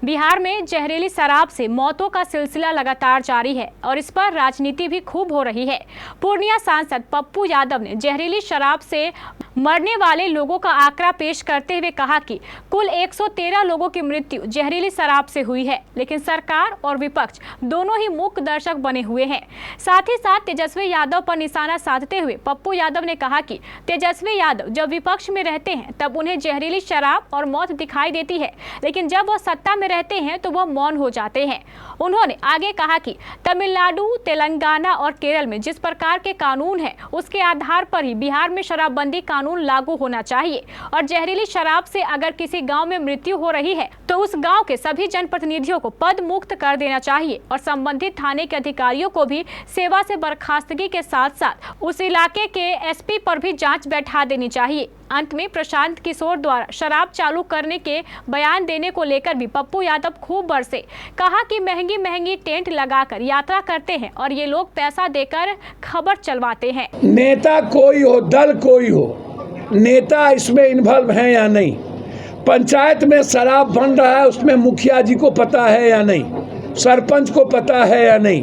बिहार में जहरीली शराब से मौतों का सिलसिला लगातार जारी है और इस पर राजनीति भी खूब हो रही है। पूर्णिया सांसद पप्पू यादव ने जहरीली शराब से मरने वाले लोगों का आंकड़ा पेश करते हुए कहा कि कुल 113 लोगों की मृत्यु जहरीली शराब से हुई है, लेकिन सरकार और विपक्ष दोनों ही मूक दर्शक बने हुए हैं। साथ ही साथ तेजस्वी यादव पर निशाना साधते हुए पप्पू यादव ने कहा कि तेजस्वी यादव जब विपक्ष में रहते हैं तब उन्हें जहरीली शराब और मौत दिखाई देती है, लेकिन जब वो सत्ता में रहते हैं तो वह मौन हो जाते हैं। उन्होंने आगे कहा कि तमिलनाडु, तेलंगाना और केरल में जिस प्रकार के कानून है उसके आधार पर ही बिहार में शराबबंदी कानून लागू होना चाहिए और जहरीली शराब से अगर किसी गांव में मृत्यु हो रही है तो उस गांव के सभी जनप्रतिनिधियों को पद मुक्त कर देना चाहिए और संबंधित थाने के अधिकारियों को भी सेवा से बर्खास्तगी के साथ साथ उस इलाके के एसपी पर भी जांच बैठा देनी चाहिए। अंत में प्रशांत किशोर द्वारा शराब चालू करने के बयान देने को लेकर भी पप्पू यादव खूब बरसे। कहा कि महंगी महंगी टेंट लगाकर यात्रा करते हैं और ये लोग पैसा देकर खबर चलवाते हैं। नेता कोई हो, दल कोई हो, नेता इसमें इन्वॉल्व है या नहीं, पंचायत में शराब बन रहा है उसमें मुखिया जी को पता है या नहीं, सरपंच को पता है या नहीं,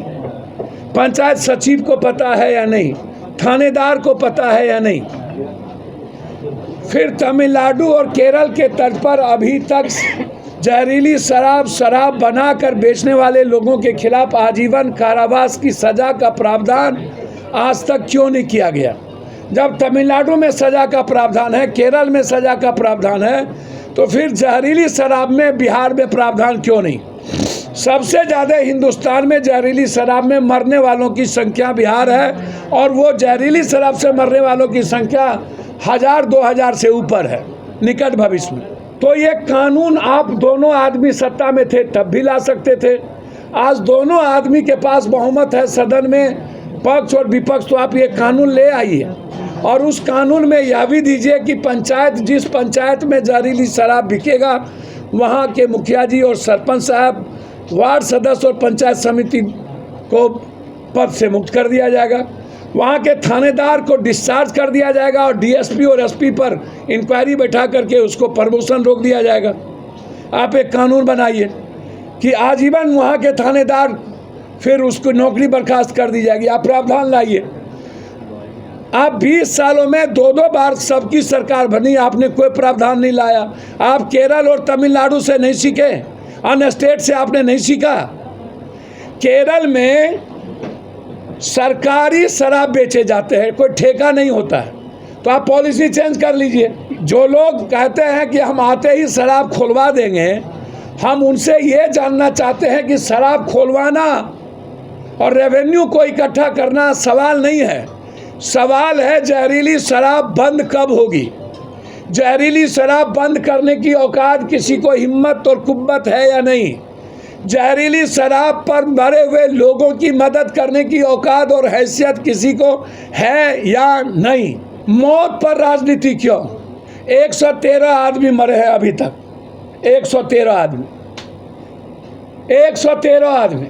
पंचायत सचिव को पता है या नहीं, थानेदार को पता है या नहीं। फिर तमिलनाडु और केरल के तर्ज पर अभी तक जहरीली शराब बनाकर बेचने वाले लोगों के खिलाफ आजीवन कारावास की सजा का प्रावधान आज तक क्यों नहीं किया गया? जब तमिलनाडु में सजा का प्रावधान है, केरल में सजा का प्रावधान है, तो फिर जहरीली शराब में बिहार में प्रावधान क्यों नहीं? सबसे ज़्यादा हिंदुस्तान में जहरीली शराब में मरने वालों की संख्या बिहार है और वो जहरीली शराब से मरने वालों की संख्या 1000-2000 से ऊपर है निकट भविष्य में। तो ये कानून आप दोनों आदमी सत्ता में थे तब भी ला सकते थे। आज दोनों आदमी के पास बहुमत है सदन में, पक्ष और विपक्ष, तो आप ये कानून ले आइए और उस कानून में यह भी दीजिए कि जिस पंचायत में जहरीली शराब बिकेगा वहाँ के मुखिया जी और सरपंच साहब, वार्ड सदस्य और पंचायत समिति को पद से मुक्त कर दिया जाएगा, वहाँ के थानेदार को डिस्चार्ज कर दिया जाएगा और डीएसपी और एसपी पर इंक्वायरी बैठा करके उसको प्रमोशन रोक दिया जाएगा। आप एक कानून बनाइए कि आजीवन वहाँ के थानेदार फिर उसको नौकरी बर्खास्त कर दी जाएगी। आप प्रावधान लाइए। आप 20 सालों में 2-2 बार सबकी सरकार बनी, आपने कोई प्रावधान नहीं लाया। आप केरल और तमिलनाडु से नहीं सीखे, अन्य स्टेट से आपने नहीं सीखा। केरल में सरकारी शराब बेचे जाते हैं, कोई ठेका नहीं होता है, तो आप पॉलिसी चेंज कर लीजिए। जो लोग कहते हैं कि हम आते ही शराब खोलवा देंगे, हम उनसे ये जानना चाहते हैं कि शराब खोलवाना और रेवेन्यू को इकट्ठा करना सवाल नहीं है, सवाल है जहरीली शराब बंद कब होगी। जहरीली शराब बंद करने की औकात किसी को हिम्मत और कुव्वत है या नहीं? जहरीली शराब पर मरे हुए लोगों की मदद करने की औकात और हैसियत किसी को है या नहीं? मौत पर राजनीति क्यों? 113 आदमी मरे हैं अभी तक, 113 आदमी।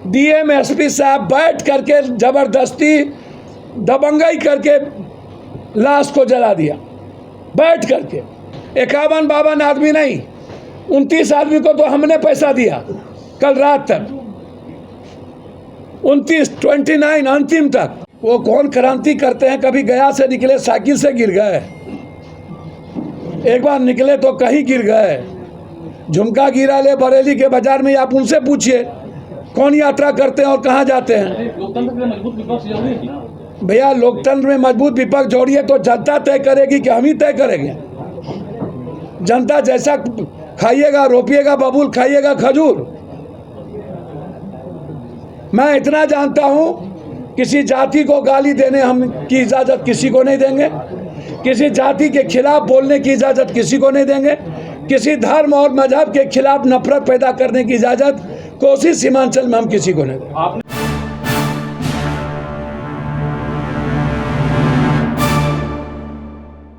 डीएम एसपी साहब बैठ करके जबरदस्ती दबंगई करके लाश को जला दिया, बैठ करके। 51-52 आदमी नहीं, 29 आदमी को तो हमने पैसा दिया कल रात तक, 29 अंतिम तक। वो कौन क्रांति करते हैं? कभी गया से निकले साइकिल से गिर गए, एक बार निकले तो कहीं गिर गए। झुमका गिरा ले बरेली के बाजार में, आप उनसे पूछिए कौन यात्रा करते हैं और कहाँ जाते हैं। भैया, लोकतंत्र में मजबूत विपक्ष जोड़िए तो जनता तय करेगी कि हम ही तय करेंगे? जनता जैसा खाइएगा, रोपिएगा बबूल, खाइएगा खजूर। मैं इतना जानता हूँ, किसी जाति को गाली देने हम की इजाज़त किसी को नहीं देंगे, किसी जाति के खिलाफ बोलने की इजाज़त किसी को नहीं देंगे, किसी धर्म और मजहब के खिलाफ नफरत पैदा करने की इजाज़त कोसी सीमांचल में हम किसी को नहीं देंगे।